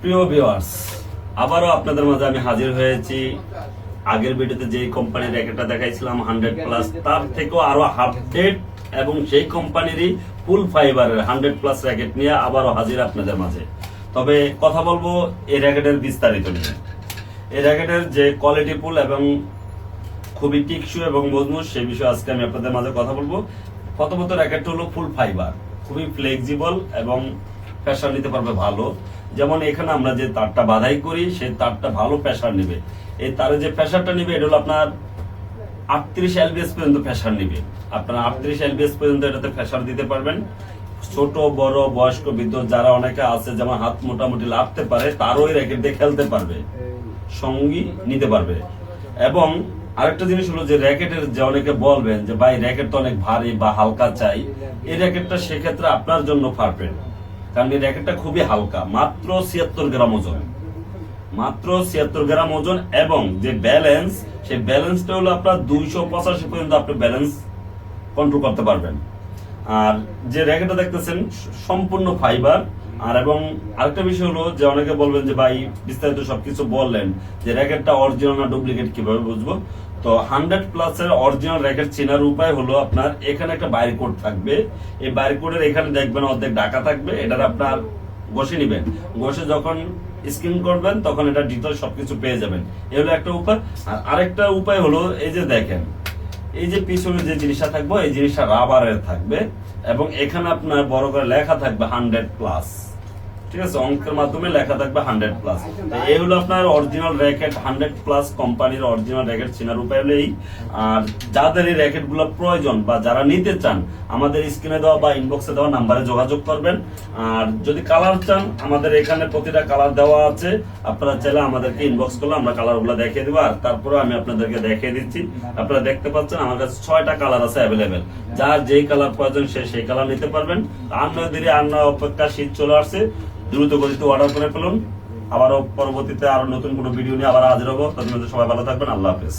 প্রিয় ভিউয়ার্স, আবারও আপনাদের মাঝে আমি হাজির হয়েছি। আগের ভিডিওতে যে কোম্পানির র্যাকেটটা দেখাইছিলাম 100+, তার থেকেও আরো আপডেট এবং সেই কোম্পানিরই ফুল ফাইবারের 100+ র্যাকেট নিয়ে আবারও হাজির আপনাদের মাঝে। তবে কথা বলবো এই র্যাকেটের বিস্তারিত নিয়ে। এই র্যাকেটের যে কোয়ালিটি ফুল এবং খুবই টিকসই এবং মজবুত, সেই বিষয়ে আজকে আমি আপনাদের মাঝে কথা বলবো। প্রথমত র্যাকেটটা হলো ফুল ফাইবার, খুবই ফ্লেক্সিবল এবং প্রেসার নিতে পারবে ভালো। যেমন এখানে আমরা যে তারটা বাধাই করি সেই তারটা ভালো প্রেসার নেবে। এই তারে যে প্রেসারটা নেবে এটা হলো আপনার 38 LBS পর্যন্ত প্রেসার নেবে। আপনারা 38 LBS পর্যন্ত এটাতে প্রেসার দিতে পারবেন। ছোট বড় বয়স্ক বৃদ্ধ যারা অনেকে আছে, যেমন হাত মোটামুটি লাফতে পারে, তারও এই র্যাকেট দিয়ে খেলতে পারবে, সঙ্গী নিতে পারবে। এবং আরেকটা জিনিস হলো যে র্যাকেটের যে অনেকে বলবেন যে ভাই র্যাকেট তো অনেক ভারী বা হালকা চাই, এই র্যাকেটটা সেক্ষেত্রে আপনার জন্য পারফেক্ট। কারণ এই র্যাকেটটা খুবই হালকা, মাত্র 76 গ্রাম ওজন, মাত্র 76 গ্রাম ওজন। এবং যে ব্যালেন্স, সেই ব্যালেন্সটা হলো আপনার 285 পর্যন্ত আপনি ব্যালেন্স কন্ট্রোল করতে পারবেন। আর যে র্যাকেটটা দেখতেছেন সম্পূর্ণ ফাইবার। আর এবং আরেকটা বিষয় হলো যে অনেকে বলবেন যে ভাই বিস্তারিত সবকিছু বললেন, যে র্যাকেটটা অরিজিনাল না ডুপ্লিকেট কিভাবে বুঝবো? তো 100+ এর অরিজিনাল র্যাকেট চেনার উপায় হলো আপনার এখানে একটা বারকোড থাকবে। এই বারকোডের এখানে দেখবেন অর্ধেক ঢাকা থাকবে, এটার আপনার ঘষে নিবেন। ঘষে যখন স্ক্যান করবেন তখন এটা ডিটেইলস সবকিছু পেয়ে যাবেন। এই হলো একটা উপায়। আর আরেকটা উপায় হলো এই যে দেখেন, এই যে পিছনে যে জিনিসটা থাকবে এই জিনিসটা রাবারের থাকবে এবং এখানে আপনার বড় করে লেখা থাকবে 100+। ঠিক আছে, অঙ্কের মাধ্যমে লেখা থাকবে 100+। এই হলো আপনার অরিজিনাল র্যাকেট, 100+ কোম্পানির অরিজিনাল র্যাকেট চেনার উপায় হলো এই। আর যাদের এই র্যাকেট গুলো প্রয়োজন বা যারা নিতে চান, আমাদের স্ক্রিনে দেওয়া বা ইনবক্সে দেওয়া নাম্বারে যোগাযোগ করবেন। আর যদি কালার চান, আমাদের এখানে প্রতিটা কালার দেওয়া আছে, আপনারা চাইলে আমাদেরকে ইনবক্স করলে আমরা কালার গুলো দেখিয়ে দেবো। আর তারপরে আমি আপনাদেরকে দেখিয়ে দিচ্ছি। আপনারা দেখতে পাচ্ছেন আমার কাছে 6টা কালার আছে অ্যাভেলেবেল। যার যেই কালার প্রয়োজন সেই কালার নিতে পারবেন। আর নয় দেরি, আর নয় অপেক্ষা, শীত চলে আসছে, দ্রুত গতিতে অর্ডার করে ফেলুন। আবারও পরবর্তীতে আরো নতুন কোনো ভিডিও নিয়ে আবার হাজির হবো। ততদিন সবাই ভালো থাকবেন। আল্লাহ হাফেজ।